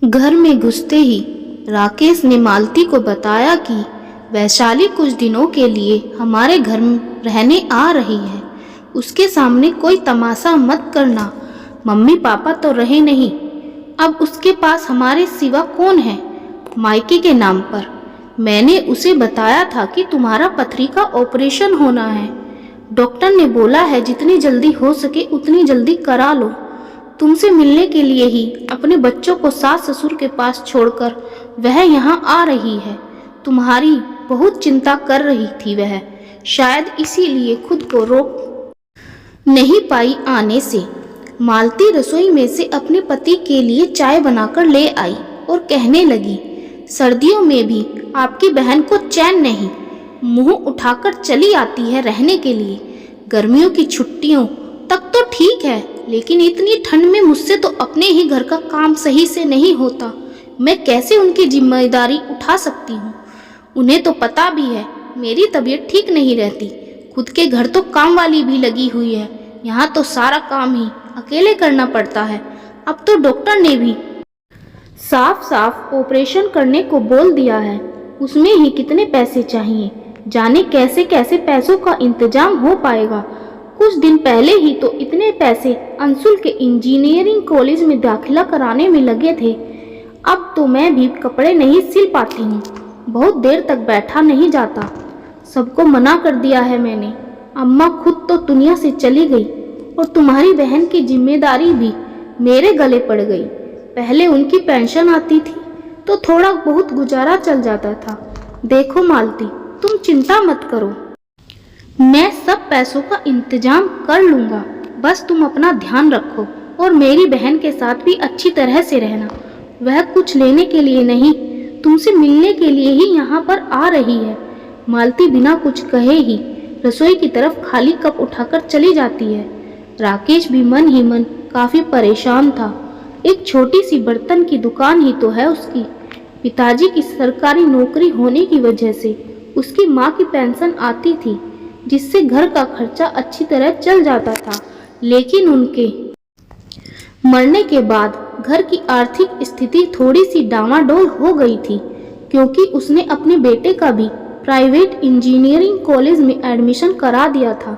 घर में घुसते ही राकेश ने मालती को बताया कि वैशाली कुछ दिनों के लिए हमारे घर में रहने आ रही है। उसके सामने कोई तमाशा मत करना। मम्मी पापा तो रहे नहीं, अब उसके पास हमारे सिवा कौन है? मायके के नाम पर मैंने उसे बताया था कि तुम्हारा पथरी का ऑपरेशन होना है। डॉक्टर ने बोला है जितनी जल्दी हो सके उतनी जल्दी करा लो। तुमसे मिलने के लिए ही अपने बच्चों को सास ससुर के पास छोड़कर वह यहाँ आ रही है। तुम्हारी बहुत चिंता कर रही थी वह, शायद इसीलिए खुद को रोक नहीं पाई आने से। मालती रसोई में से अपने पति के लिए चाय बनाकर ले आई और कहने लगी, सर्दियों में भी आपकी बहन को चैन नहीं, मुंह उठाकर चली आती है रहने के लिए। गर्मियों की छुट्टियों तक तो ठीक है, लेकिन इतनी ठंड में मुझसे तो अपने ही घर का काम सही से नहीं होता। मैं कैसे उनकी जिम्मेदारी उठा सकती हूँ? उन्हें तो पता भी है मेरी तबीयत ठीक नहीं रहती। खुद के घर तो काम वाली भी लगी हुई है, यहाँ तो सारा काम ही अकेले करना पड़ता है। अब तो डॉक्टर ने भी साफ साफ ऑपरेशन करने को बोल दिया है। उसमें ही कितने पैसे चाहिए, जाने कैसे कैसे पैसों का इंतजाम हो पाएगा। कुछ दिन पहले ही तो इतने पैसे अंशुल के इंजीनियरिंग कॉलेज में दाखिला कराने में लगे थे। अब तो मैं भी कपड़े नहीं सिल पाती हूँ, बहुत देर तक बैठा नहीं जाता। सबको मना कर दिया है मैंने। अम्मा खुद तो दुनिया से चली गई और तुम्हारी बहन की जिम्मेदारी भी मेरे गले पड़ गई। पहले उनकी पेंशन आती थी तो थोड़ा बहुत गुजारा चल जाता था। देखो मालती, तुम चिंता मत करो, मैं सब पैसों का इंतजाम कर लूँगा। बस तुम अपना ध्यान रखो और मेरी बहन के साथ भी अच्छी तरह से रहना। वह कुछ लेने के लिए नहीं, तुमसे मिलने के लिए ही यहाँ पर आ रही है। मालती बिना कुछ कहे ही रसोई की तरफ खाली कप उठाकर चली जाती है। राकेश भी मन ही मन काफ़ी परेशान था। एक छोटी सी बर्तन की दुकान ही तो है उसकी। पिताजी की सरकारी नौकरी होने की वजह से उसकी माँ की पेंशन आती थी, जिससे घर का खर्चा अच्छी तरह चल जाता था। लेकिन उनके मरने के बाद घर की आर्थिक स्थिति थोड़ी सी डामाडोल हो गई थी, क्योंकि उसने अपने बेटे का भी प्राइवेट इंजीनियरिंग कॉलेज में एडमिशन करा दिया था।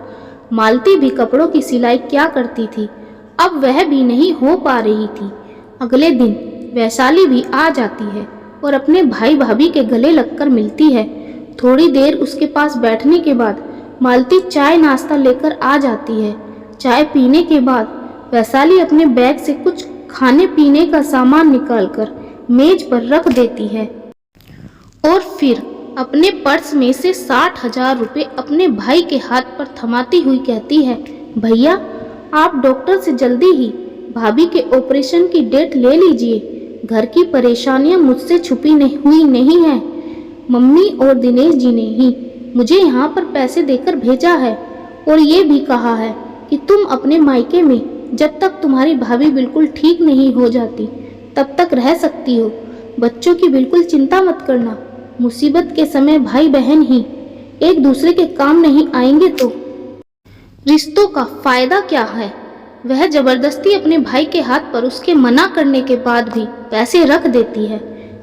मालती भी कपड़ों की सिलाई क्या करती थी, अब वह भी नहीं हो पा रही थी। अगले दिन वैशाली भी आ जाती है और अपने भाई भाभी के गले लगकर मिलती है। थोड़ी देर उसके पास बैठने के बाद मालती चाय नाश्ता लेकर आ जाती है। चाय पीने के बाद वैशाली अपने बैग से कुछ खाने पीने का सामान निकालकर मेज पर रख देती है और फिर अपने पर्स में से 60,000 रुपये अपने भाई के हाथ पर थमाती हुई कहती है, भैया आप डॉक्टर से जल्दी ही भाभी के ऑपरेशन की डेट ले लीजिए। घर की परेशानियां मुझसे छुपी हुई नहीं है। मम्मी और दिनेश जी ने ही मुझे यहाँ पर पैसे देकर भेजा है और ये भी कहा है कि तुम अपने मायके में जब तक तुम्हारी भाभी बिल्कुल ठीक नहीं हो जाती तब तक रह सकती हो। बच्चों की बिल्कुल चिंता मत करना। मुसीबत के समय भाई बहन ही एक दूसरे के काम नहीं आएंगे तो रिश्तों का फायदा क्या है? वह जबरदस्ती अपने भाई के हाथ पर उसके मना करने के बाद भी पैसे रख देती है।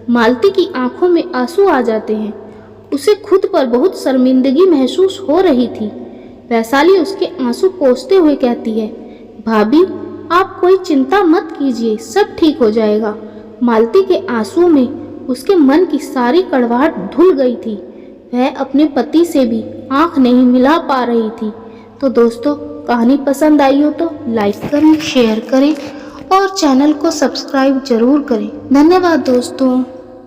मालती की आंखों में आंसू आ जाते हैं। उसे खुद पर बहुत शर्मिंदगी महसूस हो रही थी। वैशाली उसके आंसू पोंछते हुए कहती है, भाभी आप कोई चिंता मत कीजिए, सब ठीक हो जाएगा। मालती के आंसुओं में उसके मन की सारी कड़वाहट धुल गई थी। वह अपने पति से भी आंख नहीं मिला पा रही थी। तो दोस्तों, कहानी पसंद आई हो तो लाइक करें, शेयर करें और चैनल को सब्सक्राइब जरूर करें। धन्यवाद दोस्तों।